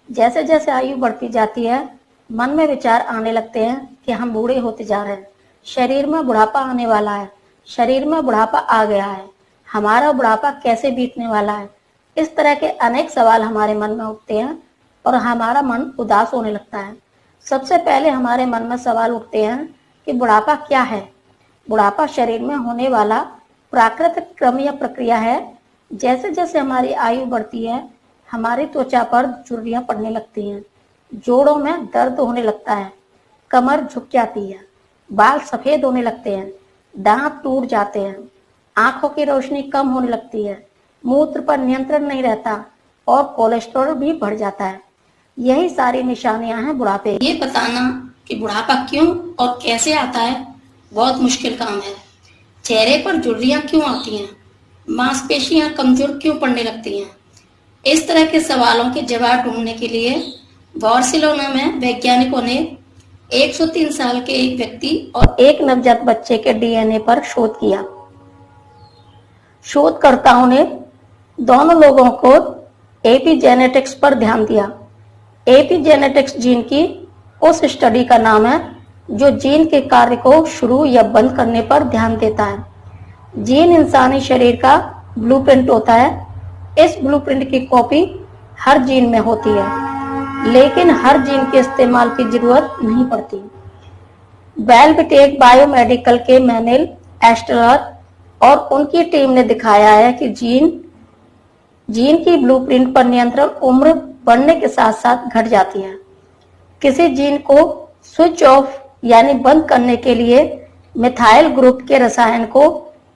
जैसे जैसे आयु बढ़ती जाती है, मन में विचार आने लगते हैं कि हम बूढ़े होते जा रहे हैं, शरीर में बुढ़ापा आने वाला है, शरीर में बुढ़ापा आ गया है, हमारा बुढ़ापा कैसे बीतने वाला है। इस तरह के अनेक सवाल हमारे मन में उठते हैं और हमारा मन उदास होने लगता है। सबसे पहले हमारे मन में सवाल उठते हैं कि बुढ़ापा क्या है। बुढ़ापा शरीर में होने वाला प्राकृतिक क्रम या प्रक्रिया है। जैसे जैसे हमारी आयु बढ़ती है, हमारी त्वचा पर झुर्रियां पड़ने लगती हैं, जोड़ों में दर्द होने लगता है, कमर झुक जाती है, बाल सफेद होने लगते हैं, दांत टूट जाते हैं, आंखों की रोशनी कम होने लगती है, मूत्र पर नियंत्रण नहीं रहता और कोलेस्ट्रॉल भी बढ़ जाता है। यही सारी निशानियां हैं बुढ़ापे। ये बताना कि बुढ़ापा क्यों और कैसे आता है बहुत मुश्किल काम है। चेहरे पर झुर्रियां क्यों आती हैं, मांसपेशियां कमजोर क्यों पड़ने लगती हैं। इस तरह के सवालों के जवाब ढूंढने के लिए बार्सिलोना में वैज्ञानिकों ने 103 साल के एक व्यक्ति और एक नवजात बच्चे के डीएनए पर शोध किया। शोधकर्ताओं ने दोनों लोगों को एपिजेनेटिक्स पर ध्यान दिया। एपिजेनेटिक्स जीन की उस स्टडी का नाम है जो जीन के कार्य को शुरू या बंद करने पर ध्यान देता है। जीन इंसानी शरीर का ब्लूप्रिंट होता है। इस ब्लूप्रिंट की कॉपी हर जीन में होती है, लेकिन हर जीन के इस्तेमाल की जरूरत नहीं पड़ती। बेलबिटेक बायोमेडिकल के मैनुअल एस्टलर और उनकी टीम ने दिखाया है कि जीन की ब्लूप्रिंट पर नियंत्रण उम्र बढ़ने के साथ साथ घट जाती है। किसी जीन को स्विच ऑफ यानी बंद करने के लिए मिथाइल ग्रुप के रसायन को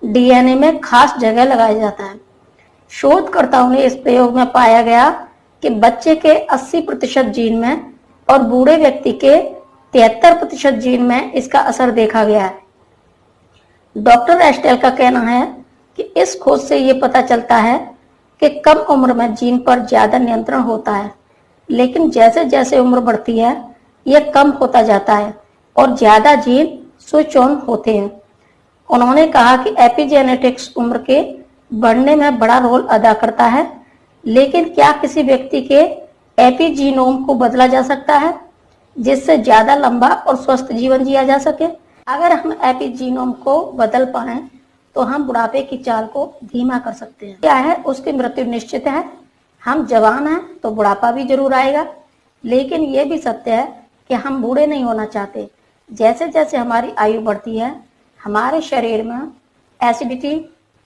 डीएनए में खास जगह लगाया जाता है। शोधकर्ताओं ने इस प्रयोग में पाया गया कि बच्चे के 80% जीन में और बूढ़े व्यक्ति के 73% जीन में इसका असर देखा गया है। डॉक्टर एस्टेल का कहना है कि इस खोज से ये पता चलता है कि कम उम्र में जीन पर ज्यादा नियंत्रण होता है, लेकिन जैसे जैसे उम्र बढ़ती है यह कम होता जाता है और ज्यादा जीन स्विच ऑन होते हैं। उन्होंने कहा कि एपिजेनेटिक्स उम्र के बढ़ने में बड़ा रोल अदा करता है, लेकिन क्या किसी व्यक्ति के एपिजीनोम को बदला जा सकता है जिससे ज्यादा लंबा और स्वस्थ जीवन जिया जा सके? अगर हम एपिजीनोम को बदल पाए तो हम बुढ़ापे की चाल को धीमा कर सकते हैं। क्या है, उसकी मृत्यु निश्चित है। हम जवान हैं तो बुढ़ापा भी जरूर आएगा, लेकिन यह भी सत्य है कि हम बूढ़े नहीं होना चाहते। जैसे जैसे हमारी आयु बढ़ती है, हमारे शरीर में एसिडिटी,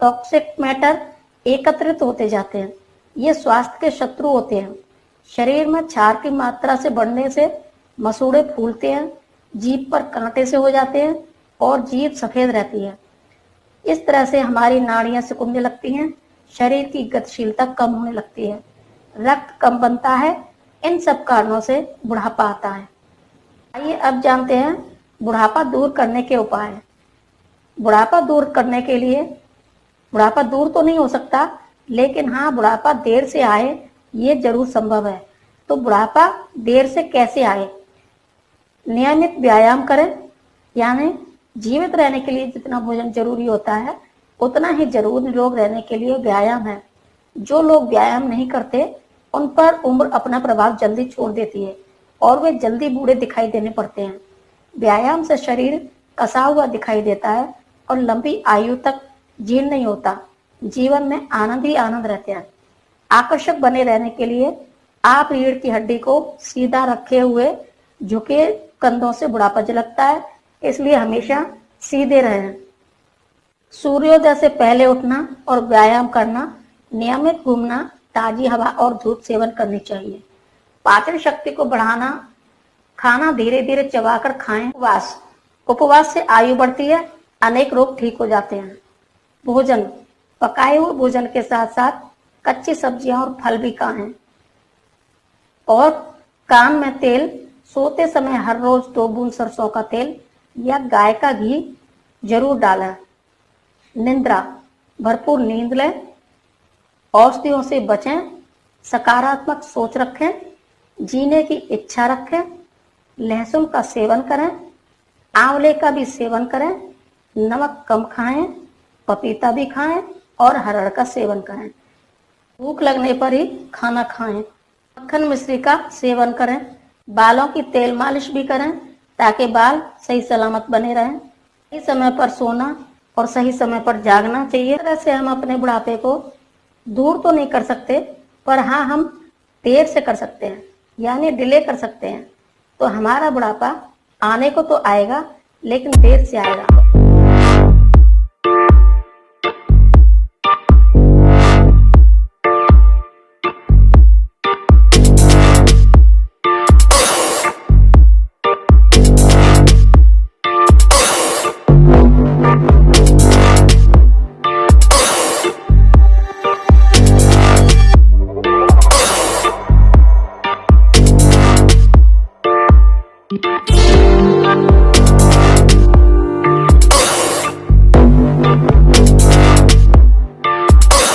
टॉक्सिक मैटर एकत्रित होते जाते हैं। ये स्वास्थ्य के शत्रु होते हैं। शरीर में क्षार की मात्रा से बढ़ने से मसूड़े फूलते हैं, जीभ पर कांटे से हो जाते हैं और जीभ सफेद रहती है। इस तरह से हमारी नाड़ियां सिकुड़ने लगती हैं, शरीर की गतिशीलता कम होने लगती है, रक्त कम बनता है। इन सब कारणों से बुढ़ापा आता है। आइए अब जानते हैं बुढ़ापा दूर करने के उपाय। बुढ़ापा दूर करने के लिए, बुढ़ापा दूर तो नहीं हो सकता, लेकिन हाँ, बुढ़ापा देर से आए ये जरूर संभव है। तो बुढ़ापा देर से कैसे आए? नियमित व्यायाम करें, यानी जीवित रहने के लिए जितना भोजन जरूरी होता है उतना ही जरूरी रोग रहने के लिए व्यायाम है। जो लोग व्यायाम नहीं करते उन पर उम्र अपना प्रभाव जल्दी छोड़ देती है और वे जल्दी बूढ़े दिखाई देने पड़ते हैं। व्यायाम से शरीर कसा हुआ दिखाई देता है और लंबी आयु तक जीर्ण नहीं होता। जीवन में आनंद ही आनंद रहते हैं। आकर्षक बने रहने के लिए आप रीढ़ की हड्डी को सीधा रखे हुए झुके कंधों से बुढ़ापा झलकता है, इसलिए हमेशा सीधे रहें। सूर्योदय से पहले उठना और व्यायाम करना, नियमित घूमना, ताजी हवा और धूप सेवन करनी चाहिए। पाचन शक्ति को बढ़ाना, खाना धीरे धीरे चबाकर खाएं। उपवास से आयु बढ़ती है, अनेक रोग ठीक हो जाते हैं। भोजन, पकाए हुए भोजन के साथ साथ कच्ची सब्जियां और फल भी खाएं। और कान में तेल, सोते समय हर रोज 2 बूंद सरसों का तेल या गाय का घी जरूर डालें। निद्रा, भरपूर नींद लें, औषधियों से बचें, सकारात्मक सोच रखें, जीने की इच्छा रखें, लहसुन का सेवन करें, आंवले का भी सेवन करें, नमक कम खाएं, पपीता भी खाएं और हरड़ का सेवन करें। भूख लगने पर ही खाना खाएं। मक्खन मिश्री का सेवन करें। बालों की तेल मालिश भी करें ताकि बाल सही सलामत बने रहें। सही समय पर सोना और सही समय पर जागना चाहिए। इस तरह से हम अपने बुढ़ापे को दूर तो नहीं कर सकते, पर हाँ हम देर से कर सकते हैं, यानी डिले कर सकते हैं। तो हमारा बुढ़ापा आने को तो आएगा, लेकिन देर से आएगा।